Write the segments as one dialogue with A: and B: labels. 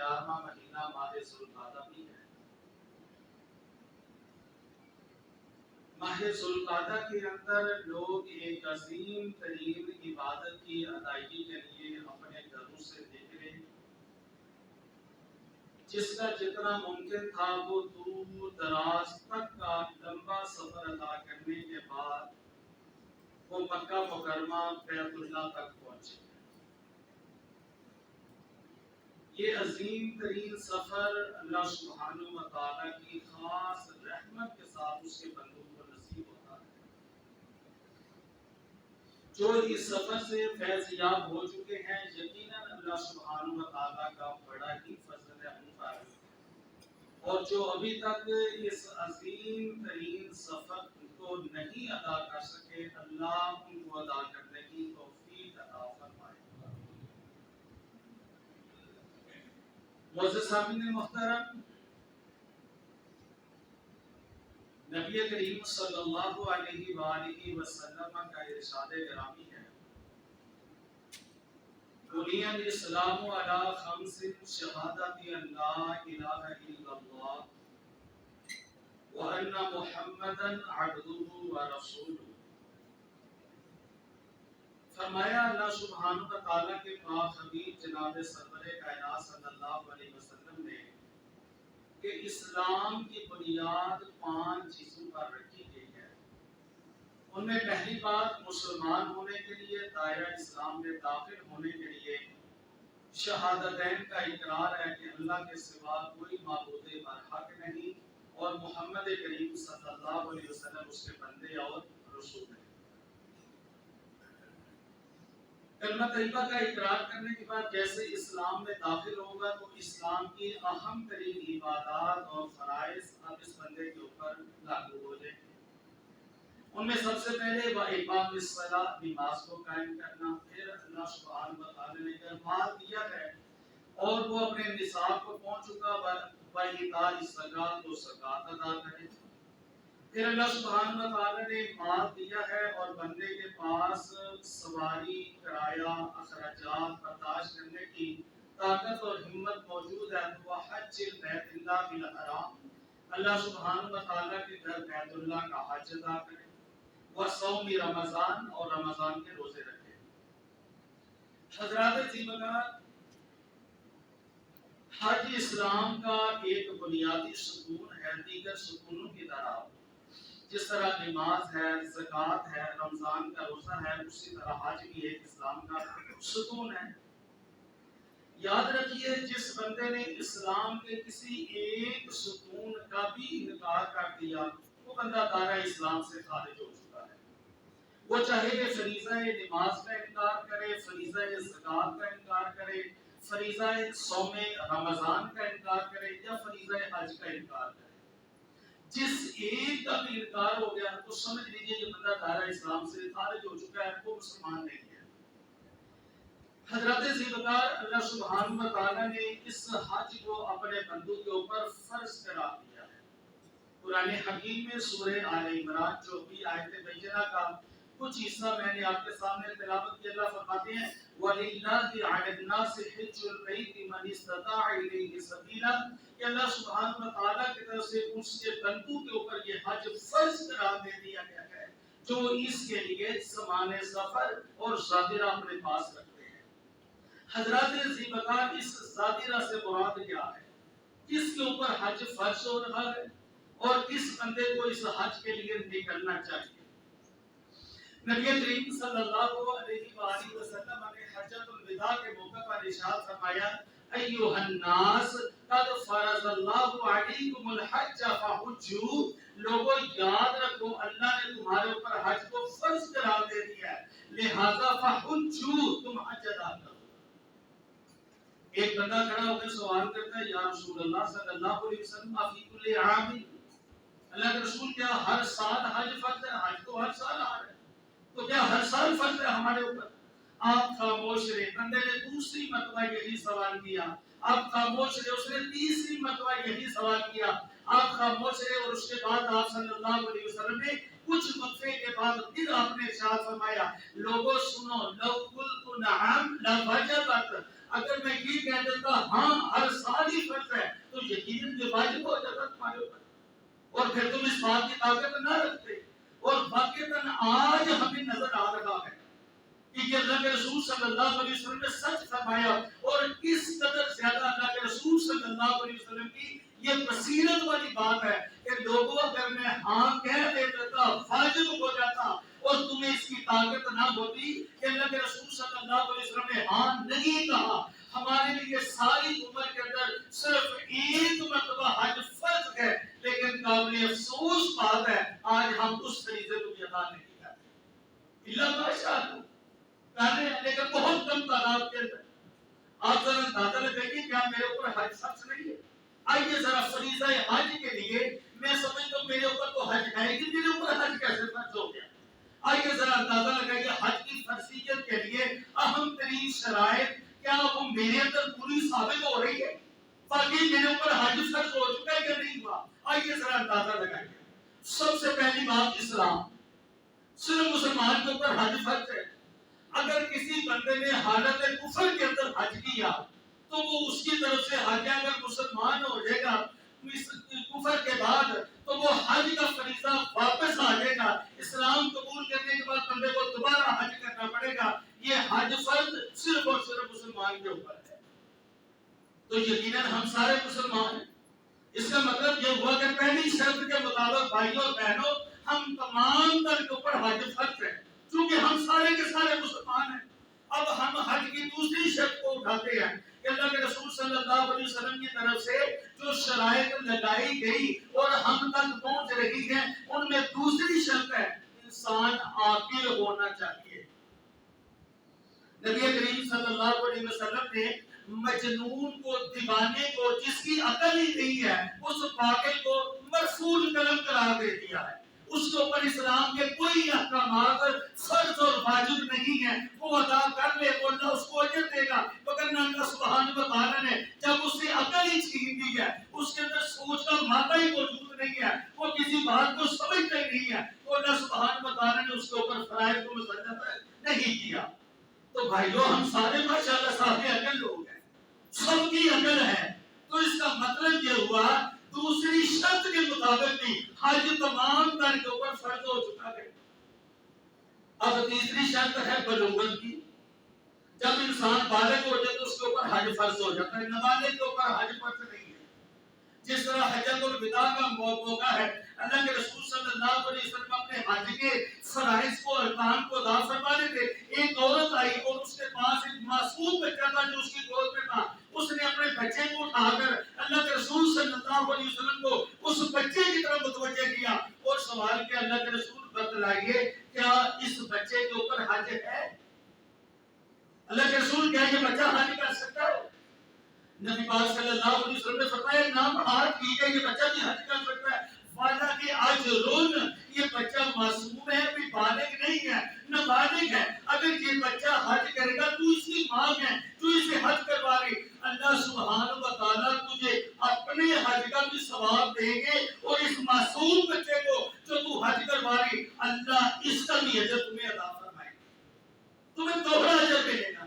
A: 11واں مہینہ ماہ ذوالقعدہ بھی ہے۔ ماہ ذوالقعدہ کے اندر لوگ ایک عظیم ترین عبادت کی ادائیگی کے لیے اپنے گھروں سے نکلے، جس کا جتنا ممکن تھا وہ دور دراز تک کا لمبا سفر ادا کرنے کے بعد وہ مکہ مکرمہ بیت اللہ تک پہنچے۔ یہ عظیم ترین سفر اللہ سبحانہ و تعالیٰ کی خاص رحمت کے ساتھ اس کے بندوں کو نصیب ہوتا ہے۔ جو اس سفر سے فیض یاب ہو چکے ہیں، یقیناً اللہ سبحانہ و تعالیٰ کا بڑا ہی فضل ہے ان پر، اور جو ابھی تک اس عظیم ترین سفر کو نہیں ادا کر سکے، اللہ ان کو ادا کرنے کی توفیق عطا فرمائے۔ معزز سامعین محترم، نبی کریم صلی اللہ علیہ وآلہ وسلم کا ارشاد گرامی ہے، بنی الاسلام علی خمس شہادت ان لا الہ الا اللہ وان محمدا عبدہ ورسولہ۔ فرمایا اللہ سبحانہ تعالیٰ کے پاک حبیب جناب سرور کائنات صلی اللہ علیہ وسلم نے کہ اسلام کی بنیاد 5 چیزوں پر رکھی گئی ہے۔ ان میں پہلی بات مسلمان ہونے کے لیے، دائرہ اسلام میں داخل ہونے کے لیے شہادتین کا اقرار ہے کہ اللہ کے سوا کوئی معبود برحق نہیں اور محمد کریم صلی اللہ علیہ وسلم اس کے بندے اور رسول ہیں۔ کلمہ طیبہ کا اقرار کرنے کے بعد جیسے اسلام میں داخل ہوگا تو اسلام کی اہم ترین عبادات اور فرائض اب اس بندے کے اوپر لاگو ہو جائیں گے۔ ان میں سب سے پہلے اقام الصلاۃ، نماز کو قائم کرنا۔ پھر اللہ سبحانہ و تعالی نے کہ مال دیا ہے اور وہ اپنے نصاب کو پہنچ چکا، وَإِيتَاءِ الزَّکَاۃ، تو زکات ادا کرے۔ پھر اللہ سبحانہ و تعالی نے مال دیا ہے اور بندے کے پاس سواری، کرایہ، اخراجات برداشت کرنے کی طاقت اور ہمت موجود ہے تو وہ حج بیت اللہ الحرام، اللہ سبحانہ و تعالی کے گھر بیت اللہ کا حج ادا کرے، وہ صوم رمضان، اور رمضان کے روزے رکھے۔ حضرات زیبگار، حج اسلام کا ایک بنیادی ستون ہے، دیگر ستونوں کی طرح جس طرح نماز ہے، زکوٰۃ ہے، رمضان کا روزہ ہے، اسی طرح حج بھی ایک اسلام کا ستون ہے۔ یاد رکھیے، جس بندے نے اسلام کے کسی ایک ستون کا بھی انکار کر دیا وہ بندہ دائرہ اسلام سے خارج ہو چکا ہے۔ وہ چاہے فریضہ نماز کا انکار کرے، فریضہ زکوٰۃ کا انکار کرے، فریضہ صوم رمضان کا انکار کرے یا فریضہ حج کا انکار کرے، جس ایک کا بھی انکار ہو گیا تو سمجھ لیجئے یہ بندہ دائرہ اسلام سے خارج ہو چکا ہے، وہ مسلمان نہیں ہے۔ حضرات زیبگار، اللہ سبحانہ و تعالی نے اس حج کو اپنے بندوں کے اوپر فرض قرار دیا ہے۔ قرآن حکیم میں سورہ آل عمران 24 آیت بینہ کا کچھ حصہ میں نے آپ کے سامنے تلاوت کیا۔ اللہ فرماتے ہیں وَلِلَّهِ عَلَى النَّاسِ حِجُّ الْبَيْتِ مَنِ اسْتَطَاعَ إِلَيْهِ سَبِيلًا، کہ اللہ سبحانہ و تعالیٰ کی طرف سے اس کے بندوں کے اوپر یہ حج فرض قرار دے دیا گیا ہے جو اس کے لیے زمان سفر اور زادرہ اپنے پاس رکھتے ہیں۔ حضرات زیبگار، اس زادرہ سے مراد کیا ہے؟ کس کے اوپر حج فرض ہو رہا ہے اور کس بندے کو اس حج کے لیے نکلنا چاہیے؟ نبی کریم صلی اللہ علیہ وآلہ وسلم نے حجۃ الوداع کے موقع پر ارشاد فرمایا ایھا الناس قد فرض اللہ علیکم الحج فحجوا، لوگوں یاد رکھو اللہ نے تمہارے اوپر حج کو فرض قرار دے دیا ہے، لہذا فحجوا، تم حج ادا کرو۔ ایک بندہ کھڑا ہو کر سوال کرتا ہے یا رسول اللہ صلی اللہ علیہ وسلم فی کل عام، اللہ کے رسول کیا ہر سال حج فرض ہے؟ حج تو ہر سال آ رہا ہے، تو کیا ہر سال فرض ہے ہمارے اوپر؟ آپ خاموش رہے۔ بندے نے دوسری مرتبہ یہی سوال کیا، آپ خاموش رہے۔ اس نے تیسری مرتبہ یہی سوال کیا، آپ خاموش رہے۔ اور اس کے بعد آپ صلی اللہ علیہ وسلم نے کچھ وقفے کے بعد پھر آپ نے ارشاد فرمایا لوگوں سنو، لو قلت نعم لوجبت، اگر میں یہ کہہ دیتا ہاں ہر سال ہی فرض ہے تو یقیناً یہ واجب ہو جاتا تمہارے اوپر، اور پھر تم اس بات کی طاقت نہ رکھتے۔ اور واقعتاً آج ہمیں نظر آ رہا ہے کہ اللہ کے رسول صلی اللہ علیہ وسلم نے سچ فرمایا، اور اس قدر زیادہ اللہ کے رسول صلی اللہ علیہ وسلم کی یہ بصیرت والی بات ہے کہ لوگوں اگر میں ہاں کہہ دیتا واجب ہو جاتا اور تمہیں اس کی طاقت نہ ہوتی کہ اللہ کے رسول صلی اللہ علیہ وسلم نے ہاں نہیں کہا، ہمارے لیے ساری عمر کے اندر صرف ایک مرتبہ حج فرض ہے، لیکن قابل افسوس بات ہے آج ہم اس طریقے کو بھی ادا نہیں کرتے۔ اللہ ماشاء اللہ کرتے ہیں لیکن بہت کم تعداد کے اندر۔ آپ ذرا اندازہ لگائیے کیا میرے اوپر حج فرض نہیں ہے؟ آئیے ذرا فریضہ حج کے لیے میں سمجھتا ہوں میرے اوپر تو حج ہے کہ میرے اوپر حج کیسے فرض ہو گیا؟ آئیے ذرا اندازہ لگائیے حج کی فرضیت کے لیے اہم ترین شرائط کیا وہ میرے اندر پوری ثابت ہو رہی ہے؟ باقی میرے اوپر حج فرض ہو چکا ہے یا نہیں ہوا؟ آئیے ذرا اندازہ لگائیے۔ سب سے پہلی بات اسلام، صرف مسلمان کے اوپر حج فرض ہے۔ اگر کسی بندے نے حالت کفر کے اندر حج کیا تو وہ اس کی طرف سے حج ہے، اگر مسلمان ہو جائے گا کفر کے بعد تو وہ حج کا فریضہ واپس آ جائے گا، اسلام قبول کرنے کے بعد بندے کو دوبارہ حج کرنا پڑے گا۔ یہ حج فرض صرف اور صرف مسلمان کے اوپر ہے، تو یقیناً ہم سارے مسلمان ہیں۔ اس کا مطلب یہ ہوا کہ پہلی شرط کے مطابق بھائیوں اور بہنوں ہم تمام تر کے اوپر حج فرض ہے، کیونکہ ہم سارے کے سارے مسلمان ہیں۔ اب ہم حج کی دوسری شرط کو اٹھاتے ہیں کہ اللہ کے رسول صلی اللہ علیہ وسلم کی طرف سے جو شرائط لگائی گئی اور ہم تک پہنچ رہی ہیں ان میں دوسری شرط ہے انسان عاقل ہونا چاہیے۔ نبی کریم صلی اللہ علیہ وسلم نے مجنون کو، دیوانے کو، جس کی عقل ہی نہیں ہے، اس پاگل کو مرفوع قلم قرار دے دیا ہے۔ اس کے اوپر اسلام کے کوئی احکامات فرض اور واجب نہیں ہے، وہ ادا کر لے تو اللہ اس کو اجر دے گا، مگر اللہ سبحانہ و تعالیٰ نے جب اس سے عقل ہی چھین دی ہے، اس کے اندر سوچ کا مادہ ہی موجود نہیں ہے، وہ کسی بات کو سمجھتا ہی نہیں ہے، تو اللہ سبحانہ و تعالیٰ نے اس کے اوپر فرائض کو مسلط نہیں کیا۔ تو بھائیو ہم سارے ماشاءاللہ صاحب عقل لوگ ہیں، سب کی عقل ہے، تو اس کا مطلب یہ ہوا دوسری شرط کے مطابق بھی حج تمام تر کے اوپر فرض ہو چکا ہے۔ اب تیسری شرط ہے بلوغت کی، جب انسان بالغ ہو جائے تو اس کے اوپر حج فرض ہو جاتا ہے، نابالغ کے اوپر حج فرض نہیں ہے۔ جس طرح حجۃ الوداع کا موقع ہے، اللہ کے رسول صلی اللہ علیہ وسلم اپنے حج کے فرائض کو، ارکان کو ادا فرما رہے تھے، ایک عورت آئی اور اس کے پاس ایک معصوم بچہ تھا جو اس کی گود میں تھا، اس نے اپنے بچے کو اٹھا کر اللہ کے رسول صلی اللہ علیہ وسلم کو اس بچے کی طرف متوجہ کیا اور سوال کیا اللہ کے رسول بتلائیے کیا اس بچے کے اوپر حج ہے؟ اللہ کے رسول کیا یہ بچہ حج کر سکتا ہے؟ نبی پاک صلی اللہ علیہ وسلم نے فرمایا نام حج کیجئے، یہ بچہ بھی حج کر سکتا ہے۔ والا کہ اجرن، یہ بچہ معصوم ہے، ابھی بالغ نہیں ہے، نابالغ ہے، اگر یہ بچہ حج کرے گا تو اس کی ماں ہے جو اسے حج کروا رہی، اللہ سبحانہ و تعالیٰ تجھے اپنے حج کا بھی ثواب دیں گے اور اس معصوم بچے کو جو تو حج کروا رہی اللہ اس کا بھی اجر تمہیں عطا فرمائے گا، تمہیں دوہرا اجر ملے گا۔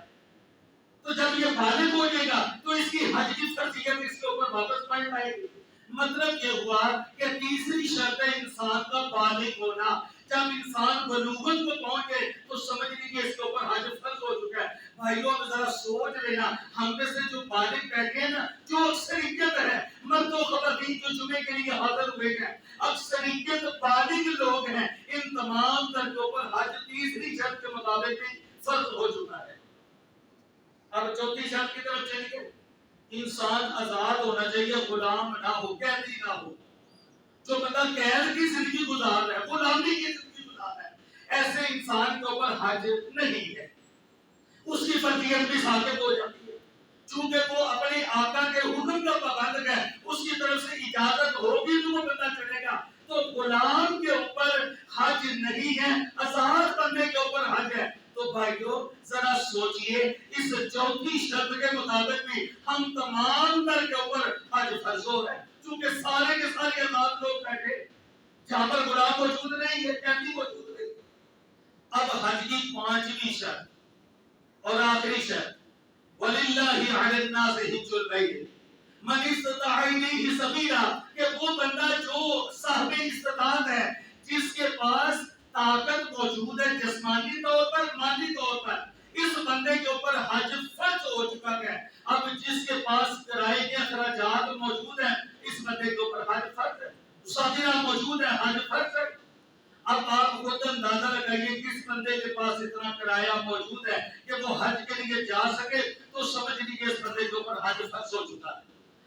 A: تو جب یہ بالغ ہو جائے گا تو اس کی حج کی فرضیت اس کے اوپر واپس پلٹ آئے گی۔ مطلب یہ ہوا کہ تیسری شرط ہے انسان کا بالغ ہونا۔ جب انسان بلوغت کو پہنچے تو سمجھ لیجیے اس کے اوپر حج فرض ہو چکا ہے۔ بھائیوں اب ذرا سوچ لینا، ہم میں سے جو بالغ بیٹھے ہیں نا، جو اکثریت ہے، مرد و خواتین جو جمعے کے لیے حاضر ہوئے ہیں، اکثریت بالغ لوگ ہیں، ان تمام تر کے اوپر حج تیسری شرط کے مطابق بھی فرض ہو چکا ہے۔ اب چوتھی شرط کی طرف چلیے، انسان آزاد ہونا چاہیے، غلام نہ ہو، قیدی نہ ہو۔ جو بندہ قید کی زندگی گزار رہا ہے، غلامی کی زندگی گزار رہا ہے، ایسے انسان کے اوپر حج نہیں ہے، اس کی فرضیت بھی ثابت ہو جاتی ہے، چونکہ وہ اپنے آقا کے حکم کا پابند ہے، اس کی طرف سے اجازت ہوگی تو وہ بندہ چلے گا۔ تو غلام کے اوپر حج نہیں ہے، آزاد بندے کے اوپر حج ہے۔ تو بھائیو ذرا سوچئے اس چوتھی شرط کے مطابق بھی ہم تمام تر کے اوپر حج فرض ہو رہا ہے، چونکہ سارے کے سارے آزاد لوگ بیٹھے، جہاں پر غلام موجود نہیں ہے، قیدی موجود نہیں۔ اب حج کی پانچویں شرط اور آخری شرط وَلِلَّهِ عَلَى النَّاسِ حِجُّ الْبَيْتِ مَنِ اسْتَطَاعَ إِلَيْهِ سَبِيلًا کہ وہ بندہ جو صاحب استطاعت ہے، جس کے پاس طاقت موجود ہے جسمانی طور پر، مالی طور پر، اس بندے کے اوپر حج فرض ہو چکا ہے۔ اب جس کے پاس کرائے کے اخراجات موجود ہیں، اس بندے کے اوپر حج فرض ہے، صادرہ موجود ہے، حج فرض ہے۔ اب آپ خود اندازہ لگائیے کس بندے کے پاس اتنا کرایہ موجود ہے کہ وہ حج کے لیے جا سکے، تو سمجھ لیجیے اس بندے کے اوپر حج فرض ہو چکا ہے۔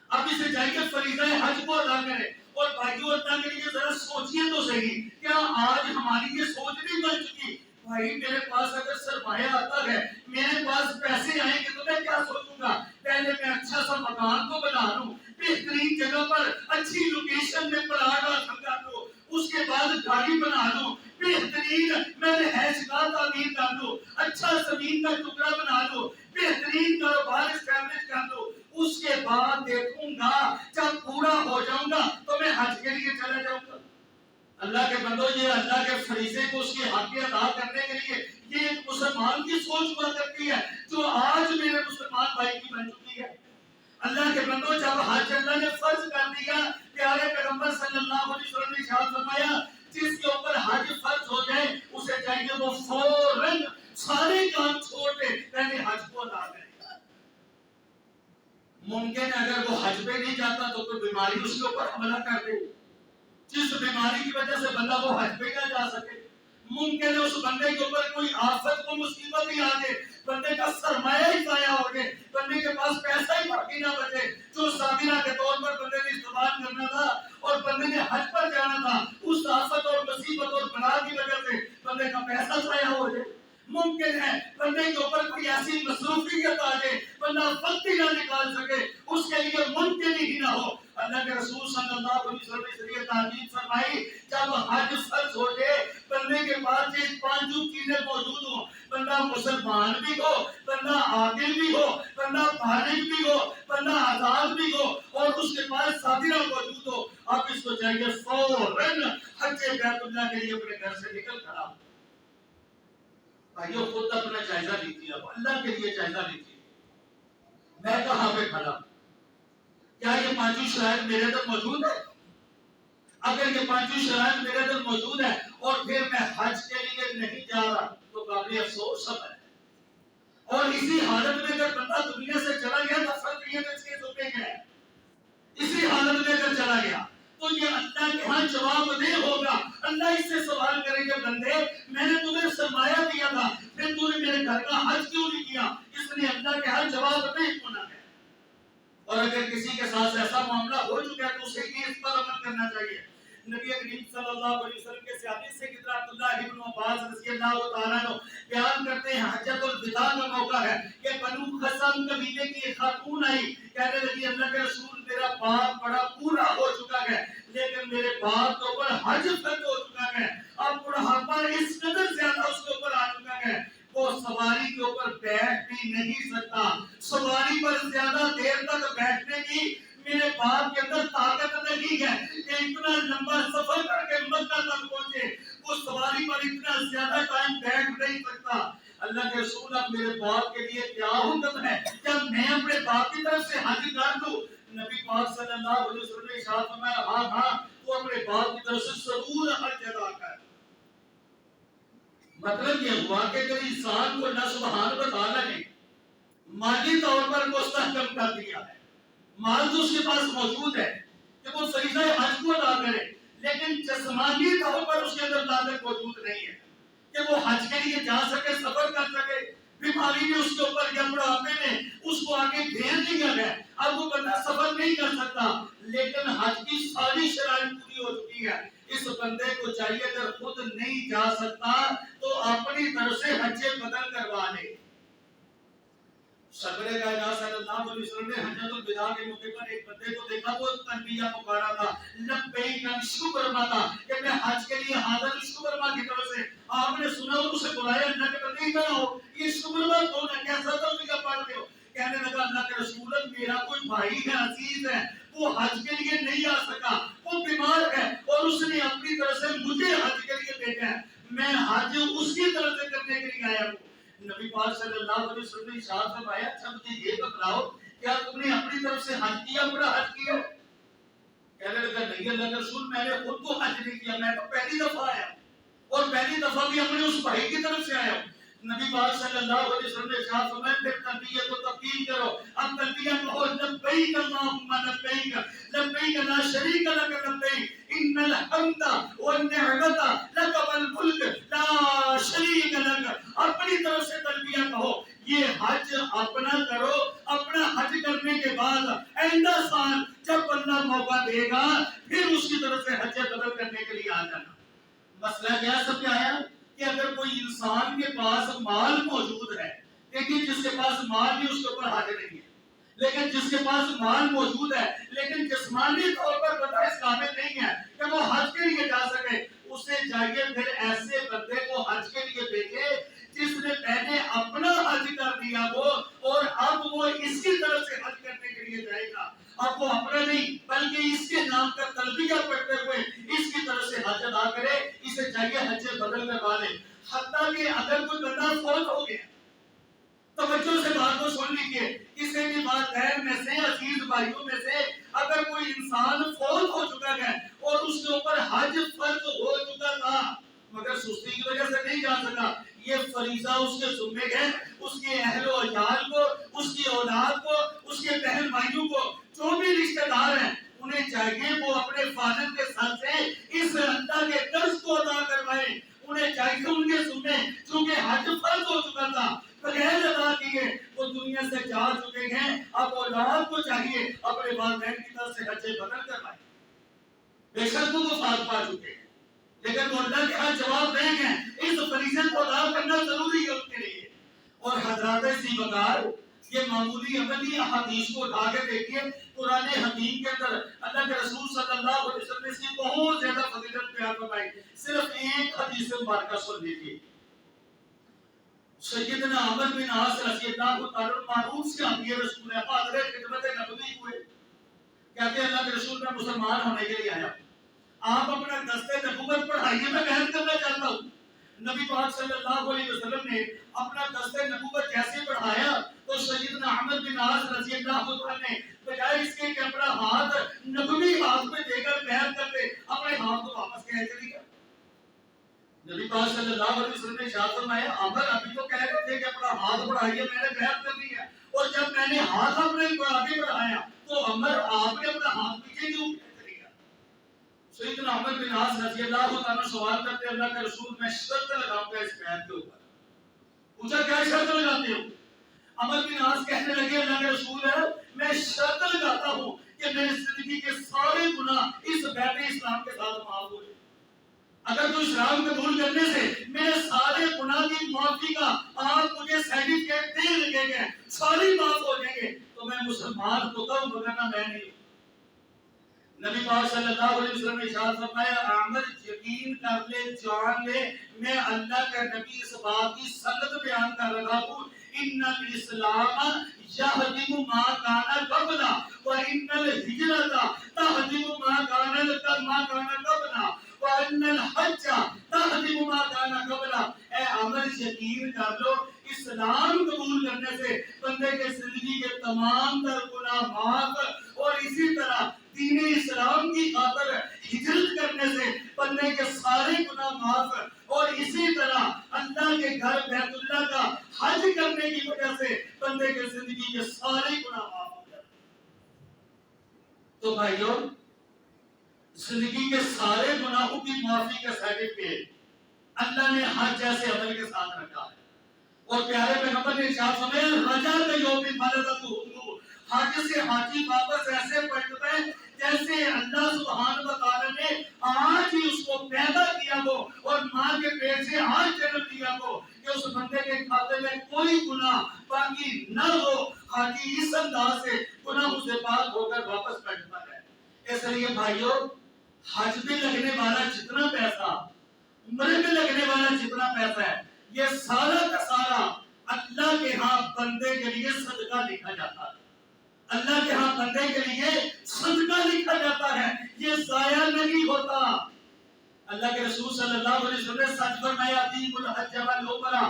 A: اب اسے چاہیے فریضہ حج کو ادا کرے۔ اور بھائیوں اللہ کے لیے ذرا سوچئے تو صحیح، کیا آج ہماری یہ سوچ نہیں بن چکی؟ بھائی میرے پاس اگر سرمایہ آتا ہے، میرے پاس پیسے آئیں گے تو میں کیا سوچوں گا؟ پہلے میں اچھا سا مکان کو بنا لوں، بہترین جگہ پر اچھی لوکیشن میں پلاٹ حاصل کر لوں، اس کے بعد گاڑی بنا لوں، بہترین میں رہائش گاہ تعمیر کر لوں، اچھا زمین کا ٹکڑا بنا لوں، بہترین کاروبار اسٹیبلش کر لوں، اس کے بعد دیکھوں گا جب پورا ہو جاؤں گا تو میں حج کے لیے چلا جاؤں گا۔ اللہ کے بندو، یہ اللہ کے فریضے کو اس کے حق ادا کرنے کے لیے یہ ایک مسلمان کی سوچ ہوا کرتی ہے، جو آج میرے مسلمان بھائی کی بن چکی ہے۔ اللہ کے بندو، جب حج اللہ نے فرض کر دیا، پیارے پیغمبر صلی اللہ علیہ وسلم نے ارشاد فرمایا جس کے اوپر حج فرض ہو جائے اسے چاہیے وہ فوراً سارے کام چھوڑ دے، پہلے حج کو ادا کرے۔ ممکن ہے اگر وہ حج پہ نہیں جاتا تو کوئی بیماری اس کے اوپر حملہ کر دے، جس بیماری کی وجہ سے بندہ وہ حج پہ نہ جا سکے۔ ممکن ہے اس بندے کے اوپر کوئی آفت کو مصیبت ہی آ جائے، بندے کا سرمایہ ہی ضائع ہو جائے، بندے کے پاس پیسہ ہی باقی نہ بچے، جو سابرہ کے طور پر بندے نے استعمال کرنا تھا اور بندے نے حج پر جانا تھا، اس آفت اور مصیبت اور بلا کی وجہ سے بندے کا پیسہ ضائع ہو جائے۔ ممکن ہے بندے کے اوپر کوئی ایسی مصروفیت آ جائے، بندہ وقت ہی نہ نکال سکے، اس کے لیے ممکن ہی نہ ہو۔ اللہ کے رسول صلی اللہ علیہ وسلم نے شریعت تعلیم فرمائی جب حج فرض ہو جائے، بندے کے پاس یہ پانچوں چیزیں موجود ہوں، بندہ مسلمان بھی ہو، بندہ عاقل بھی ہو، بندہ بالغ بھی ہو، بندہ آزاد بھی ہو، اور اس کے پاس صادرہ موجود ہو، اب اس کو چاہیے فوراً حج بیت اللہ کے لیے اپنے گھر سے نکل کھڑا۔ بھائیو خود اپنا جائزہ لیجیے، اب اللہ کے لیے جائزہ لیجیے، میں کہاں پہ کھڑا؟ کیا یہ پانچوں شرائط میرے اندر موجود ہے؟ اگر یہ پانچوں شرائط میرے اندر موجود ہے اور پھر میں حج کے لیے نہیں جا رہا تو قابل افسوس سب ہے۔ اور اسی حالت میں اگر بندہ دنیا سے چلا گیا تو فرق یہ اس کے ذمہ کیا ہے؟ اسی حالت میں اگر چلا گیا تو یہ اللہ کے ہاں جواب نہیں ہوگا۔ اللہ اس سے سوال کرے گا بندے میں نے تمہیں سرمایہ دیا تھا، پھر تو نے میرے گھر کا حج کیوں نہیں کیا؟ اس لیے اللہ کے ہاں جواب نہیں ہونا ہے۔ اور اگر کسی کے ساتھ ایسا معاملہ ہو چکا ہے تو اسے اس پر عمل کرنا چاہیے۔ نبی کریم صلی اللہ علیہ وسلم کے حدیث سے کہ عبداللہ ابن عباس رضی اللہ تعالیٰ عنہ بیان کرتے ہیں حجۃ الوداع کا موقع ہے کہ بنو خزرج قبیلے کی ایک خاتون آئی، کہنے لگی اللہ کے رسول میرا باپ بڑا پورا ہو چکا ہے لیکن میرے باپ کے اوپر حج فرض ہو چکا ہے، اب بڑھاپا اس قدر زیادہ اس کے اوپر آ چکا ہے وہ سواری کے اوپر بیٹھ بھی نہیں سکتا، سواری پر زیادہ دیر تک بیٹھنے کی میرے باپ کے اندر طاقت نہیں ہے کہ اتنا لمبا سفر کر کے مکہ تک پہنچے، وہ سواری پر اتنا زیادہ ٹائم بیٹھ نہیں سکتا۔ اللہ کے رسول اب میرے باپ کے لیے کیا حکم ہے؟ کیا میں اپنے باپ کی طرف سے حج کر دوں؟ نبی پاک صلی اللہ علیہ وسلم نے ارشاد فرمایا ہاں تو اپنے باپ کی طرف سے ضرور حج ادا کر۔ مطلب یہ ہوا کہ اگر انسان کو اللہ سبحانہ و تعالیٰ نے مالی طور پر مستحکم کر دیا ہے، مال تو اس کے پاس موجود ہے کہ وہ فریضہ حج کو ادا کرے، لیکن جسمانی طور پر اس کے اندر طاقت موجود نہیں ہے کہ وہ حج کے لیے جا سکے، سفر کر سکے، بیماری نے اس کے اوپر یا بڑھاپے نے اس کو آگے گھیر دیا ہے، اب وہ بندہ سفر نہیں کر سکتا، لیکن حج کی ساری شرائط پوری ہو چکی ہے۔ اس بندے کو چاہیے اگر خود نہیں جا سکتا تو اپنی طرف سے حج بدل کروا لے۔ سرور کائنات صلی اللہ علیہ وسلم نے حجۃ الوداع کے موقع پر ایک بندے کو دیکھا، وہ تلبیہ پکارا تھا، لبیک شکرما تھا کہ میں حج کے لیے حاضر شکرما کی طرف سے۔ آپ نے سنا اور اسے بلایا، اللہ کے بندے ادھر آؤ، یہ شکرما کون ہے؟ کیسا تلبیہ پڑھ رہے ہو؟ کہنے لگا اللہ کے رسول میرا کوئی بھائی ہے، عزیز ہے، وہ حج کے لیے نہیں آ سکا، وہ بیمار ہے اور اس نے اپنی طرف سے مجھے حج کے لیے بھیجا ہے، میں حج اس کی طرف سے کرنے کے لیے آیا ہوں۔ نبی پاک صلی صلی اللہ علیہ وسلم نے ارشاد فرمایا اچھا مجھے یہ بتلاؤ کیا تم نے اپنی طرف سے حج کیا بڑا حج کیا؟ کہنے لگا نہیں اللہ کے رسول میں نے خود تو حج نہیں کیا میں تو پہلی دفعہ آیا اور پہلی دفعہ بھی اپنے اس بھائی کی طرف سے آیا ہوں۔ نبی پاک صلی اللہ علیہ وسلم نے ارشاد فرمایا پھر تلبیہ کو تبدیل کرو اب تلبیہ کہو لبیک اللہم لبیک لبیک لا شریک لک لبیک ان الحمد والنعمت لک والملک لا شریک لک۔ اپنی طرف سے تلبیہ کہو یہ حج اپنا کرو اپنا حج کرنے کے بعد آئندہ سال جب اللہ موقع دے گا پھر اس کی طرف سے حج بدل کرنے کے لیے آ جانا۔ مسئلہ کیا سب میں آیا کہ اگر کوئی انسان کے پاس مال موجود ہے لیکن جس کے پاس مال نہیں اس کے اوپر حج نہیں ہے، لیکن جس کے پاس مال موجود ہے لیکن جسمانی طور پر بندہ اس قابل نہیں ہے کہ وہ حج کے لیے جا سکے، اسے چاہیے پھر ایسے بندے کو حج کے لیے بھیجے جس نے پہلے اپنا حج کر دیا ہو اور اب وہ اس کی طرف سے حج کرنے کے لیے جائے گا۔ اب وہ اپنا نہیں بلکہ اس کے نام کا تلبیہ پڑھتے ہوئے اس کی طرف سے حج ادا کرے، اسے چاہیے حج بدل کروا لے۔ حتیٰ کہ اگر کوئی بندہ فوت ہو گیا، توجہ سے بات کو سن لیجیے، کسی بھی والدین میں سے عزیز بھائیوں میں سے اگر کوئی انسان فوت ہو چکا ہے اور اس کے اوپر حج فرض ہو چکا تھا مگر سستی کی وجہ سے نہیں جا سکا، یہ فریضہ اس کے ذمہ ہے، اس کے اہل و عیال کو، اس کی اولاد کو، اس کے بہن بھائیوں کو، جو بھی رشتہ دار ہیں انہیں چاہیے وہ اپنے فادر کے ساتھ سے اس اللہ کے قرض کو ادا کروائیں۔ انہیں چاہیے ان کے ذمہ چونکہ حج فرض ہو چکا تھا بغیر ادا کیے وہ دنیا سے جا چکے ہیں، اب اولاد کو چاہیے اپنے والدین کی طرف سے حج بدل کروائیں۔ بے شک وہ وفات پا چکے ہیں لیکن وہ اللہ کے ہاں جواب دیں گے، اس فریضے کو ادا کرنا ضروری ہے ان کے لیے۔ اور حضرات سی بکار یہ معمولی عملی احادیث کو اٹھا کے دیکھیے، قرآن حکیم کے اندر اللہ کے رسول صلی اللہ علیہ وسلم نے اس کی بہت زیادہ فضیلت بیان فرمائی۔ صرف ایک حدیث مبارکہ سن لیجیے۔ سیدنا عمر بن عاص رضی اللہ تعالیٰ عنہ معروف سے حامی رسول ہے، حاضر خدمت نبوی ہوئے، کہتے ہیں اللہ کے رسول میں مسلمان ہونے کے لیے آیا، آپ اپنا دستِ نبوت پڑھائیے میں بیان کرنا چاہتا ہوں۔ نبی پاک صلی اللہ علیہ وسلم نے اپنا دستِ نبوت جیسے پڑھایا تو سیدنا عمر بن عاص رضی اللہ عنہ نے بجائے اس کے کہ اپنا ہاتھ نبوی ہاتھ میں دے کر بیان کرتے اپنے ہاتھ کو واپس کہہ چلی گیا۔ نبی پاک صلی اللہ علیہ وسلم نے ارشاد فرمایا عمر ابھی تو کہہ رہے تھے کہ اپنا ہاتھ بڑھائیے، میں نے بیان کر دیا اور جب میں نے ہاتھ اپنے آگے بڑھایا تو عمر آپ نے اپنا ہاتھ پیچھے کیوں چلی گیا؟ سیدنا عمر بن عاص رضی اللہ عنہ سوال کرتے اللہ کے رسول میں شرط لگاؤں گا اس بیعت کے اوپر۔ پوچھا کیا شرط لگاتے ہو؟ عمر بن عاص کہنے لگے اللہ کے رسول ہے میں شرط لگاتا ہوں کہ میری زندگی کے سارے گناہ اس بیعت اسلام کے ساتھ معاف ہو جائے۔ اگر تو اسلام قبول کرنے سے میرے سارے گناہ کی معافی کا آپ مجھے سرٹیفکیٹ دے لگے گے، ساری معاف ہو جائیں گے تو میں مسلمان ہوتا ہوں مگر میں نہیں۔ نبی پاک صلی اللہ علیہ وسلم نے ارشاد فرمایا عامر یقین کر لے جان لے میں اللہ کا نبی اس بات کی سند بیان کر رہا ہوں ان الاسلام یہدم ما کان قبل وان الہجرۃ تہدم ما کان قبل وان الحج تہدم ما کان قبل۔ اے عامر یقین کر لو اسلام قبول کرنے سے بندے کے زندگی کے تمام تر گناہ معاف اور اسی طرح دین اسلام کی خاطر ہجرت کرنے سے بندے کے سارے گناہ معاف اور اسی طرح اللہ کے گھر بیت اللہ کا حج کرنے کی وجہ سے بندے کے زندگی کے سارے گناہ معاف ہو جاتے ہیں۔ تو بھائیوں زندگی کے سارے گناہوں کی معافی کا سرٹیفکیٹ اللہ نے حج جیسے عمل کے ساتھ رکھا ہے اور پیارے پیغمبر نے ارشاد فرمایا رجا کا یوم فرضتہ حج سے حاجی واپس ایسے پلٹتا ہے جیسے اللہ سبحانہ و تعالی نے آج ہی اس کو پیدا کیا ہو اور ماں کے پیٹ سے آج جنم دیا ہو کہ اس بندے کے کھاتے میں کوئی گناہ باقی نہ ہو۔ حاجی اس انداز سے گناہوں سے پاک ہو کر واپس پلٹتا ہے۔ اس لیے بھائیوں حج میں لگنے والا جتنا پیسہ، عمرے میں لگنے والا جتنا پیسہ ہے یہ سارا کا سارا اللہ کے ہاں بندے کے لیے صدقہ لکھا جاتا ہے۔ اللہ کے ہاں بندے کے لیے صدقہ لکھا جاتا ہے، یہ ضائع نہیں ہوتا۔ اللہ کے رسول صلی اللہ علیہ وسلم نے سچ فرمایا اتیموا الحج والعمرہ،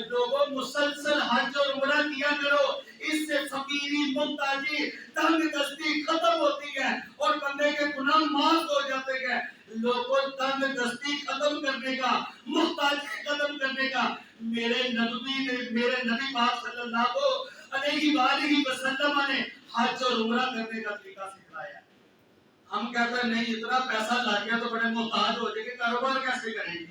A: لوگوں مسلسل حج اور عمرہ کیا کرو، اس سے فقیری، محتاجی، تنگ دستی ختم ہوتی ہے اور بندے کے گناہ معاف ہو جاتے ہیں۔ لوگوں تنگ دستی ختم کرنے کا، محتاجی ختم کرنے کا میرے نبی پاک صلی اللہ علیہ وآلہ وسلم نے حج اور عمرہ کرنے کا طریقہ سکھایا۔ ہم کہتے ہیں نہیں اتنا پیسہ لا گیا تو بڑے محتاج ہو جائیں گے، کاروبار کیسے کریں گے؟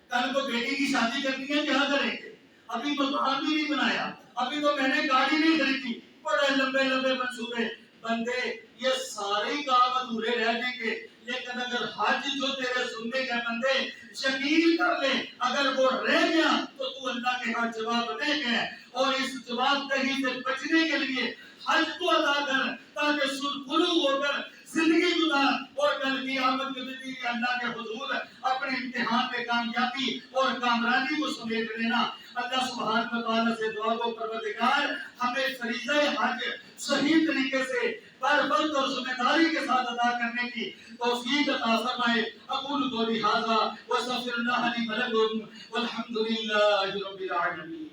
A: کل کو بیٹی کی شادی کرنی ہے کیا کریں گے؟ ابھی مکان بھی نہیں بنایا، ابھی تو میں نے گاڑی نہیں خریدی، بڑے لمبے لمبے منصوبے۔ بندے یہ سارے کام ادھورے رہ جائیں گے، لیکن اگر حج جو تیرے سننے کے بندے یقین کر لے اگر وہ رہ گیا تو تو اللہ کے ہاں جواب دے گئے، اور اس جواب دہی سے بچنے کے لیے حج کو ادا کر تاکہ سرخرو ہو کر زندگی گزار اور کل قیامت کے دن اللہ کے حضور اپنے امتحان میں کامیابی اور کامرانی کو سمیٹ لینا۔ اللہ سبحانہ وتعالی سے دعا کو پروردگار ہمیں فریضہ حج صحیح طریقے سے بروقت اور ذمہ داری کے ساتھ ادا کرنے کی توفیق عطا فرمائے۔ اقول قولی ھذا واستغفر اللہ لی ولکم والحمد للہ رب العالمین۔